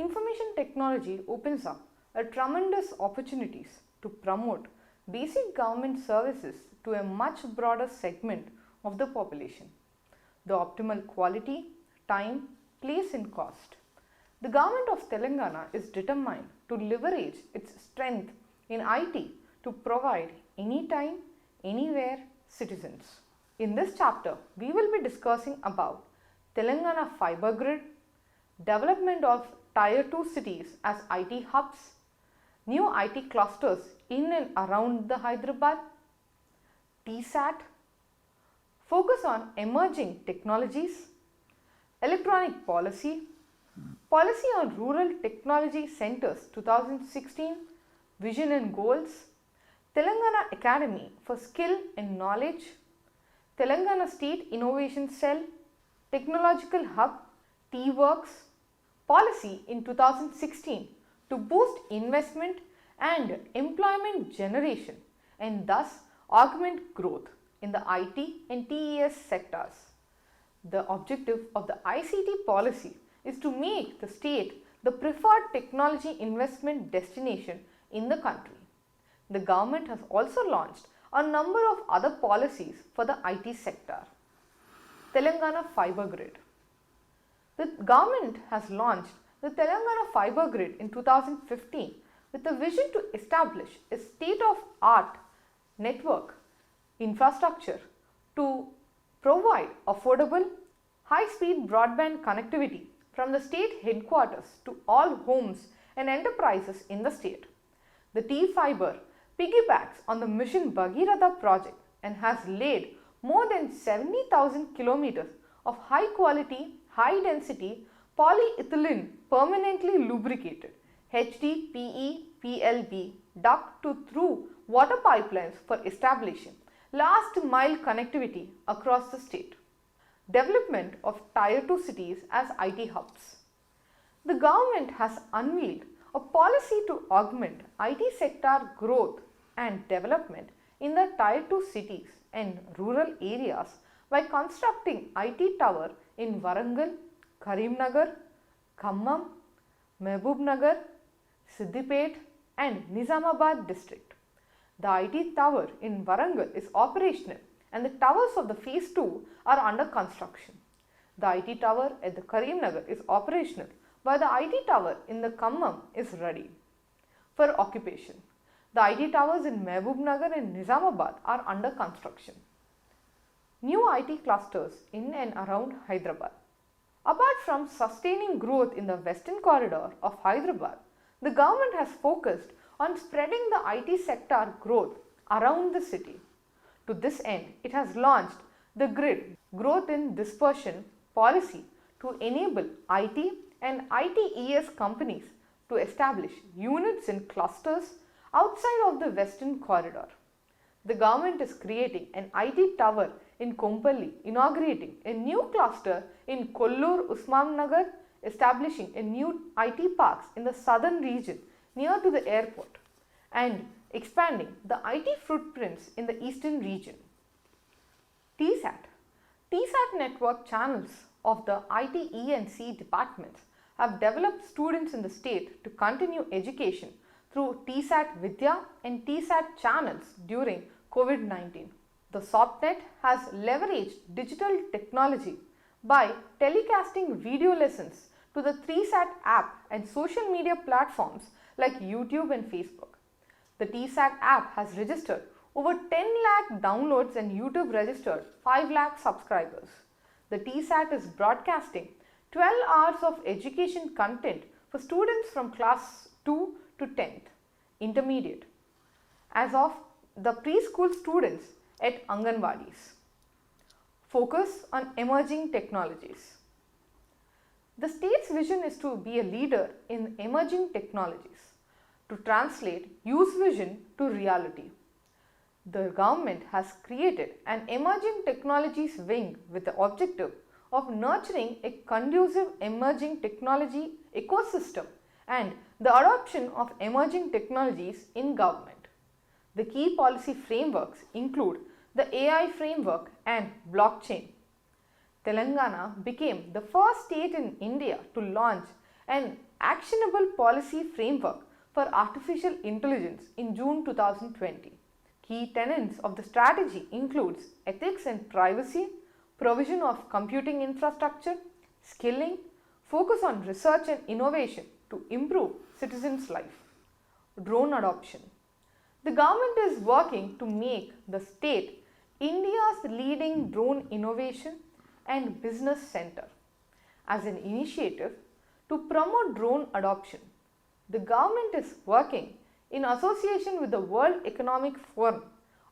information technology opens up a tremendous opportunities to promote basic government services to a much broader segment of the population. The optimal quality, time, place and cost. The government of Telangana is determined to leverage its strength in IT to provide anytime, anywhere citizens. In this chapter, we will be discussing about Telangana fiber grid, development of Tier 2 cities as IT hubs, new IT clusters in and around the Hyderabad, TSAT, focus on emerging technologies, electronic policy, policy on rural technology centers 2016, vision and goals, Telangana Academy for Skill and Knowledge, Telangana State Innovation Cell, Technological Hub, T-Works, policy in 2016 to boost investment and employment generation and thus augment growth in the IT and TES sectors. The objective of the ICT policy is to make the state the preferred technology investment destination in the country. The government has also launched a number of other policies for the IT sector. Telangana Fiber Grid. The government has launched the Telangana Fiber Grid in 2015 with a vision to establish a state-of-art network infrastructure to provide affordable, high-speed broadband connectivity from the state headquarters to all homes and enterprises in the state. The T-Fiber piggybacks on the Mission Bhagiratha project and has laid more than 70,000 kilometers of high-quality, high-density polyethylene permanently lubricated HDPE PLB duct to through water pipelines for establishing last mile connectivity across the state. Development of Tier 2 cities as IT hubs. The government has unveiled a policy to augment IT sector growth and development in the Tier 2 cities and rural areas by constructing IT tower in Warangal, Karimnagar, Khammam, Mehboob-nagar, Siddipet and Nizamabad district. The IT tower in Warangal is operational and the towers of the phase 2 are under construction. The IT tower at the Karimnagar is operational while the IT tower in the Khammam is ready for occupation. The IT towers in Mehboob-nagar and Nizamabad are under construction. New IT clusters in and around Hyderabad. Apart from sustaining growth in the western corridor of Hyderabad, the government has focused on spreading the IT sector growth around the city. To this end, it has launched the GRID Growth in Dispersion policy to enable IT and ITES companies to establish units in clusters outside of the western corridor. The government is creating an IT tower in Kompally, inaugurating a new cluster in Kollur Usman Nagar, establishing a new IT parks in the southern region near to the airport and expanding the IT footprints in the eastern region. TSAT. TSAT network channels of the ITE&C departments have developed students in the state to continue education through TSAT Vidya and TSAT channels during COVID-19. The SOPNet has leveraged digital technology by telecasting video lessons to the 3SAT app and social media platforms like YouTube and Facebook. The TSAT app has registered over 10 lakh downloads and YouTube registered 5 lakh subscribers. The TSAT is broadcasting 12 hours of education content for students from class 2 to 10th, intermediate, as of the preschool students at Anganwadis. Focus on emerging technologies. The state's vision is to be a leader in emerging technologies, to translate use vision to reality. The government has created an emerging technologies wing with the objective of nurturing a conducive emerging technology ecosystem and the adoption of emerging technologies in government. The key policy frameworks include the AI framework and blockchain. Telangana became the first state in India to launch an actionable policy framework for artificial intelligence in June 2020. Key tenets of the strategy includes ethics and privacy, provision of computing infrastructure, skilling, focus on research and innovation to improve citizens' life. Drone adoption. The government is working to make the state India's leading drone innovation and business center. As an initiative to promote drone adoption, the government is working in association with the World Economic Forum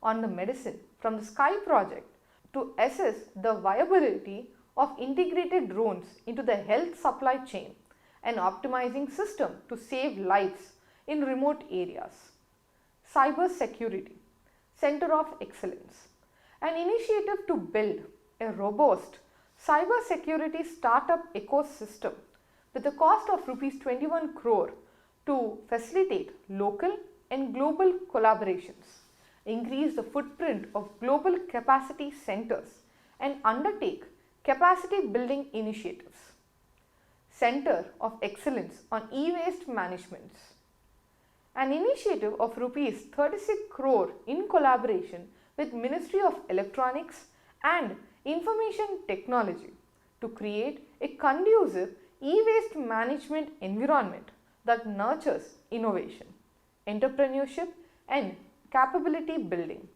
on the Medicine from the Sky project to assess the viability of integrated drones into the health supply chain and optimizing system to save lives in remote areas. Cyber Security Center of Excellence, an initiative to build a robust cyber security startup ecosystem with a cost of Rs 21 crore to facilitate local and global collaborations, increase the footprint of global capacity centers and undertake capacity building initiatives. Center of Excellence on E-Waste Management, an initiative of Rs 36 crore in collaboration with Ministry of Electronics and Information Technology to create a conducive e-waste management environment that nurtures innovation, entrepreneurship and capability building.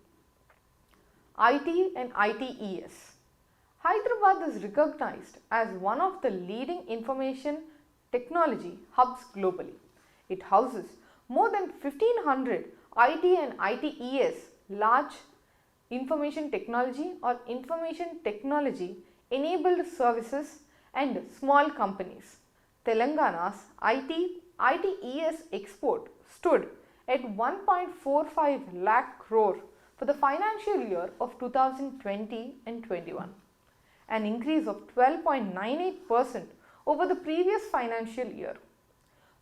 IT and ITES. Hyderabad is recognized as one of the leading information technology hubs globally. It houses more than 1500 IT and ITES large information technology or information technology enabled services and small companies. Telangana's ITES export stood at 1.45 lakh crore for the financial year of 2020 and 21, an increase of 12.98% over the previous financial year.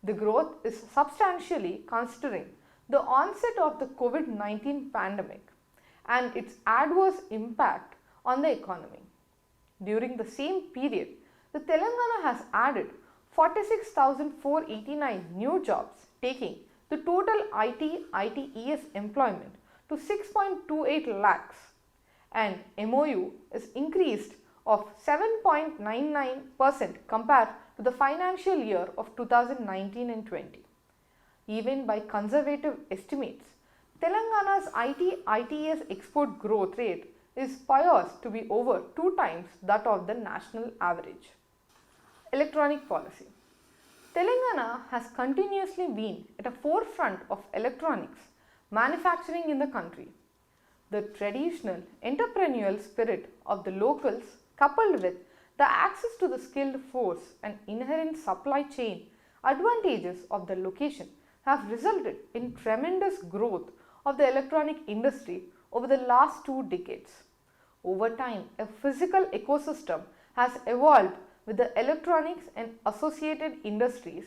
The growth is substantially considering the onset of the COVID-19 pandemic and its adverse impact on the economy. During the same period, the Telangana has added 46,489 new jobs, taking the total ITES employment to 6.28 lakhs, and MOU is increased of 7.99% compared to the financial year of 2019 and 20. Even by conservative estimates, Telangana's ITES export growth rate is poised to be over 2 times that of the national average. Electronic policy. Telangana has continuously been at the forefront of electronics manufacturing in the country. The traditional entrepreneurial spirit of the locals, coupled with the access to the skilled force and inherent supply chain advantages of the location, have resulted in tremendous growth of the electronic industry over the last 2 decades. Over time, a physical ecosystem has evolved with the electronics and associated industries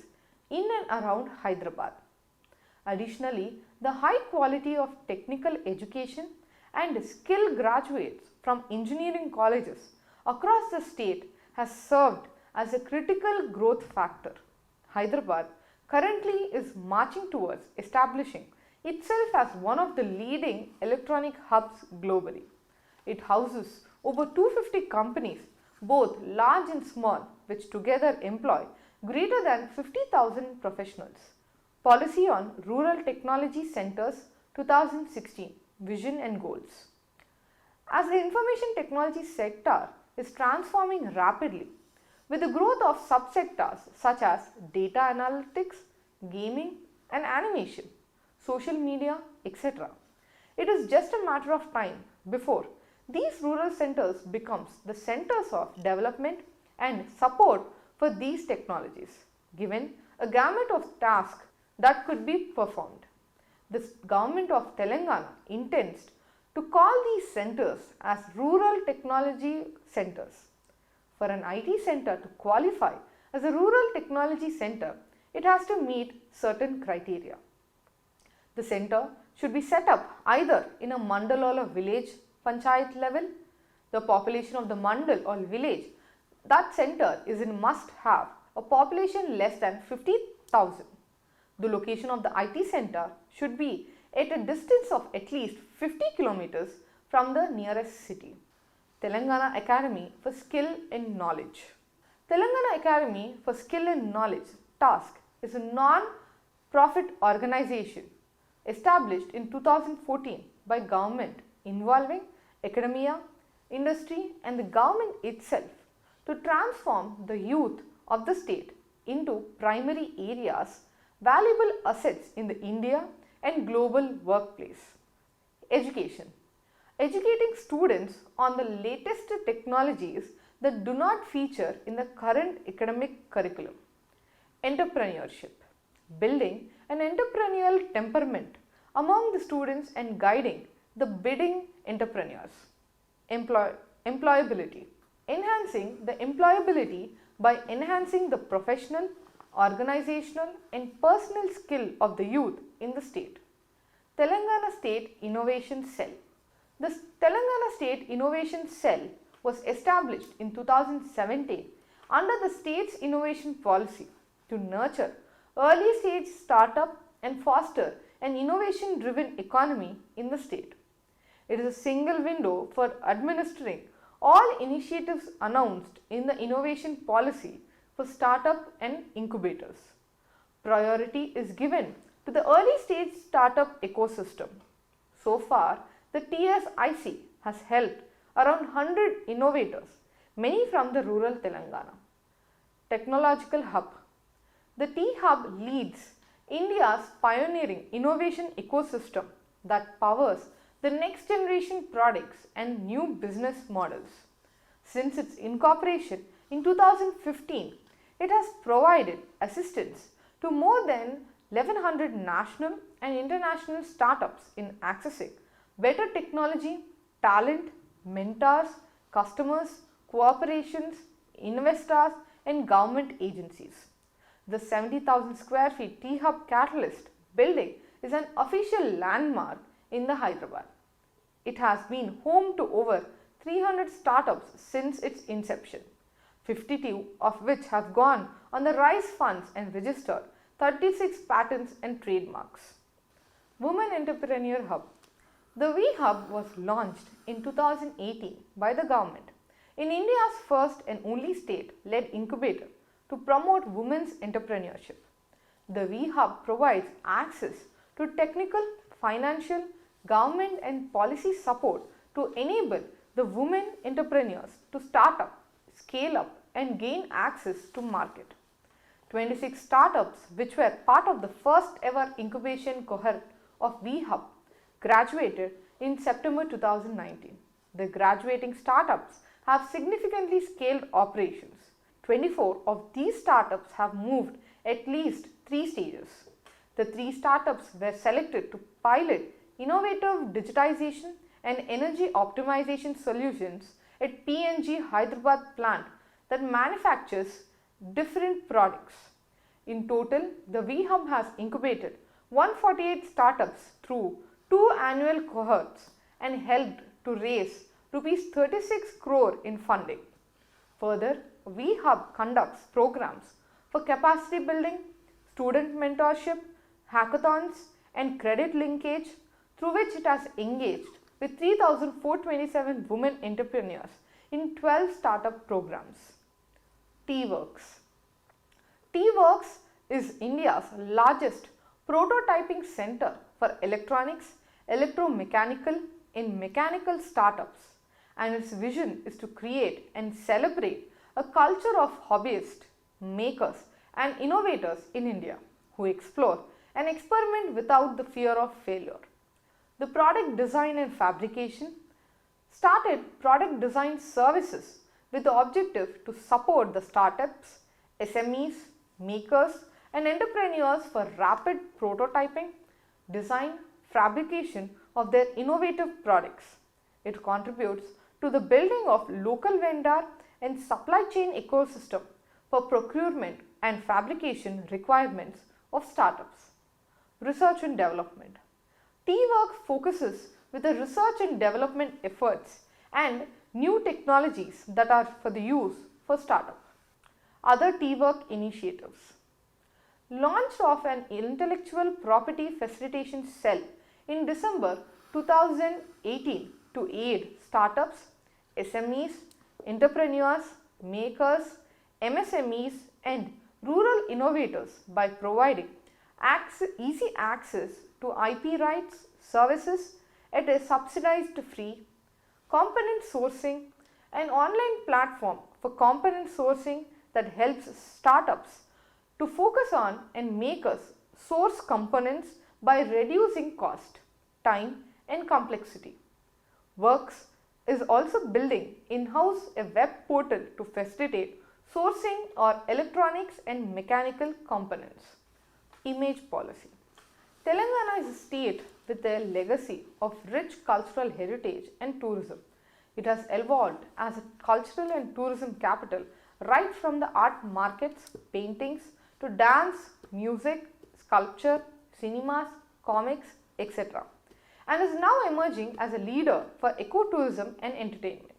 in and around Hyderabad. Additionally, the high quality of technical education and skilled graduates from engineering colleges across the state has served as a critical growth factor. Hyderabad currently is marching towards establishing itself as one of the leading electronic hubs globally. It houses over 250 companies, both large and small, which together employ greater than 50,000 professionals. Policy on Rural Technology Centers 2016 Vision and Goals. As the information technology sector is transforming rapidly with the growth of subsectors such as data analytics, gaming and animation, social media, etc., it is just a matter of time before these rural centers becomes the centers of development and support for these technologies, given a gamut of tasks that could be performed. The government of Telangana intends to call these centers as rural technology centers. For an IT center to qualify as a rural technology center, it has to meet certain criteria. The center should be set up either in a mandal or a village panchayat level. The population of the mandal or village, that center is in must have a population less than 50,000. The location of the IT center should be at a distance of at least 50 kilometers from the nearest city. Telangana Academy for Skill and Knowledge. Telangana Academy for Skill and Knowledge (TASK) is a non-profit organization established in 2014 by government involving academia, industry and the government itself to transform the youth of the state into primary areas, valuable assets in the India and global workplace. Education. Educating students on the latest technologies that do not feature in the current academic curriculum. Entrepreneurship. Building an entrepreneurial temperament among the students and guiding the budding entrepreneurs. Employability. Enhancing the employability by enhancing the professional, organizational and personal skill of the youth in the state. Telangana State Innovation Cell. The Telangana State Innovation Cell was established in 2017 under the state's innovation policy to nurture early stage startup and foster an innovation driven economy in the state. It is a single window for administering all initiatives announced in the innovation policy for startup and incubators. Priority is given to the early stage startup ecosystem. So far, the TSIC has helped around 100 innovators, many from the rural Telangana. Technological Hub. The T-Hub leads India's pioneering innovation ecosystem that powers the next generation products and new business models. Since its incorporation in 2015, it has provided assistance to more than 1100 national and international startups in accessing better technology, talent, mentors, customers, cooperations, investors and government agencies. The 70,000 square feet T-Hub Catalyst building is an official landmark in the Hyderabad. It has been home to over 300 startups since its inception, 52 of which have gone on the RISE funds and registered 36 patents and trademarks. Women Entrepreneur Hub. The V-Hub was launched in 2018 by the government in India's first and only state-led incubator to promote women's entrepreneurship. The V-Hub provides access to technical, financial, government and policy support to enable the women entrepreneurs to start up, scale up and gain access to market. 26 startups which were part of the first ever incubation cohort of V-Hub graduated in September 2019. The graduating startups have significantly scaled operations. 24 of these startups have moved at least 3 stages. The 3 startups were selected to pilot innovative digitization and energy optimization solutions at P&G Hyderabad plant that manufactures different products. In total, the V-Hub has incubated 148 startups through 2 annual cohorts and helped to raise Rs 36 crore in funding. Further, V-Hub conducts programs for capacity building, student mentorship, hackathons and credit linkage through which it has engaged with 3,427 women entrepreneurs in 12 startup programs. T-Works. T-Works is India's largest prototyping center for electronics, electromechanical and mechanical startups, and its vision is to create and celebrate a culture of hobbyists, makers and innovators in India who explore and experiment without the fear of failure. The product design and fabrication started product design services with the objective to support the startups, SMEs, makers and entrepreneurs for rapid prototyping, design, fabrication of their innovative products. It contributes to the building of local vendor and supply chain ecosystem for procurement and fabrication requirements of startups. Research and development. T-Work focuses with the research and development efforts and new technologies that are for the use for startup. other teamwork initiatives. Launched of an intellectual property facilitation cell in December 2018 to aid startups, SMEs, entrepreneurs, makers, MSMEs and rural innovators by providing easy access to IP rights, services at a subsidized fee, component sourcing, an online platform for component sourcing that helps startups to focus on and makers source components by reducing cost, time and complexity. Works is also building in-house a web portal to facilitate sourcing or electronics and mechanical components. Image policy. Telangana is a state with a legacy of rich cultural heritage and tourism. It has evolved as a cultural and tourism capital right from the art markets, paintings to dance, music, sculpture, cinemas, comics, etc. and is now emerging as a leader for ecotourism and entertainment.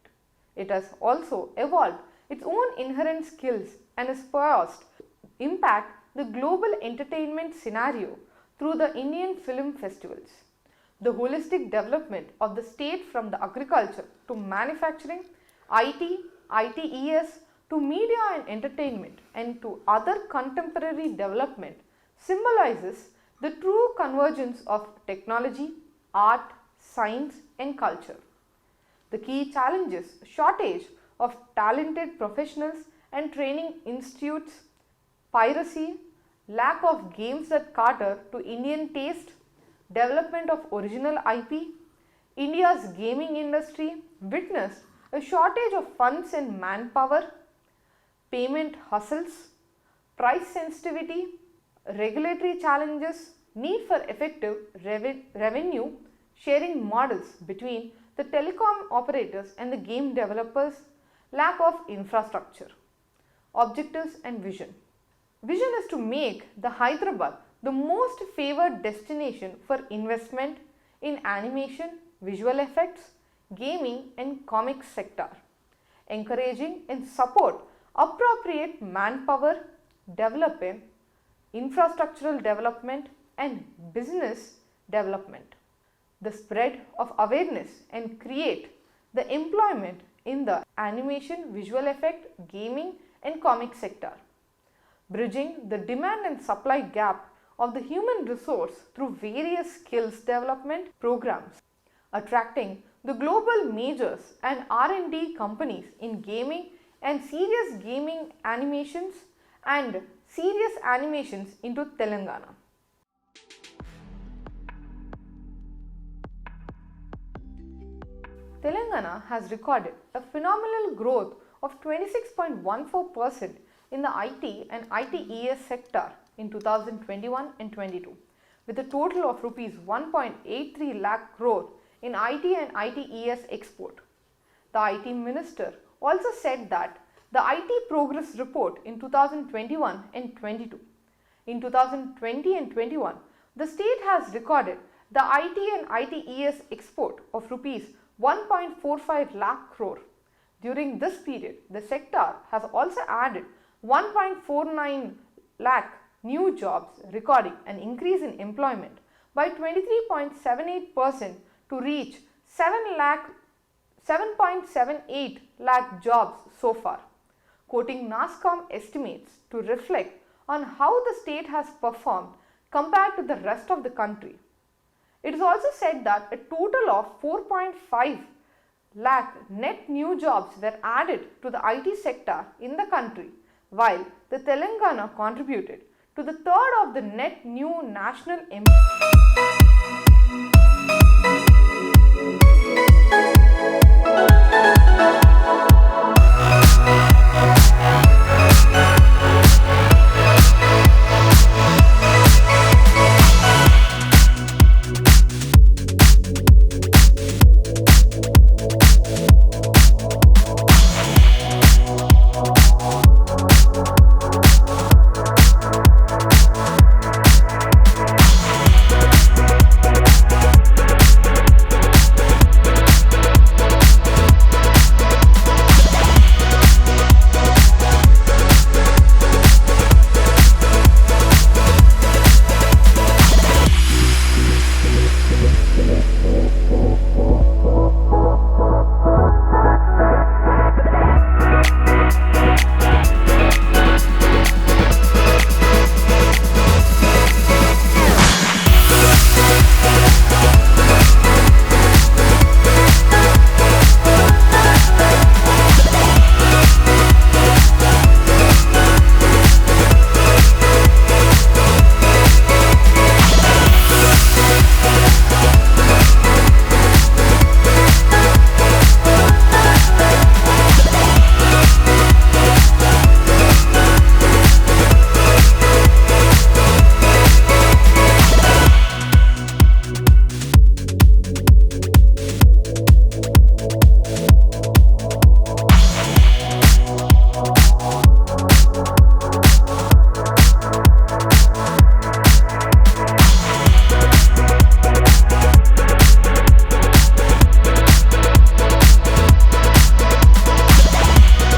It has also evolved its own inherent skills and is poised to impact the global entertainment scenario through the Indian film festivals. The holistic development of the state from the agriculture to manufacturing, IT, ITES to media and entertainment and to other contemporary development symbolizes the true convergence of technology, art, science and culture. The key challenges: shortage of talented professionals and training institutes, piracy, lack of games that cater to Indian taste, development of original IP. India's gaming industry witnessed a shortage of funds and manpower, payment hustles, price sensitivity, regulatory challenges, need for effective revenue sharing models between the telecom operators and the game developers, lack of infrastructure. Objectives and vision. Vision is to make the Hyderabad the most favored destination for investment in animation, visual effects, gaming and comics sector, encouraging and support appropriate manpower, development, infrastructural development and business development. The spread of awareness and create the employment in the animation, visual effect, gaming and comic sector. Bridging the demand and supply gap of the human resource through various skills development programs. Attracting the global majors and R&D companies in gaming and serious gaming animations and serious animations into Telangana. Telangana has recorded a phenomenal growth of 26.14% in the IT and ITES sector in 2021 and 22, with a total of Rs 1.83 lakh crore in IT and ITES export. The IT Minister also said that the IT Progress Report in 2021 and 22. In 2020 and 21, the state has recorded the IT and ITES export of Rs 1.45 lakh crore. During this period, the sector has also added 1.49 lakh new jobs, recording an increase in employment by 23.78% to reach 7.78 lakh jobs so far. Quoting NASSCOM estimates to reflect on how the state has performed compared to the rest of the country. It is also said that a total of 4.5 lakh net new jobs were added to the IT sector in the country, while the Telangana contributed to the third of the net new national employment.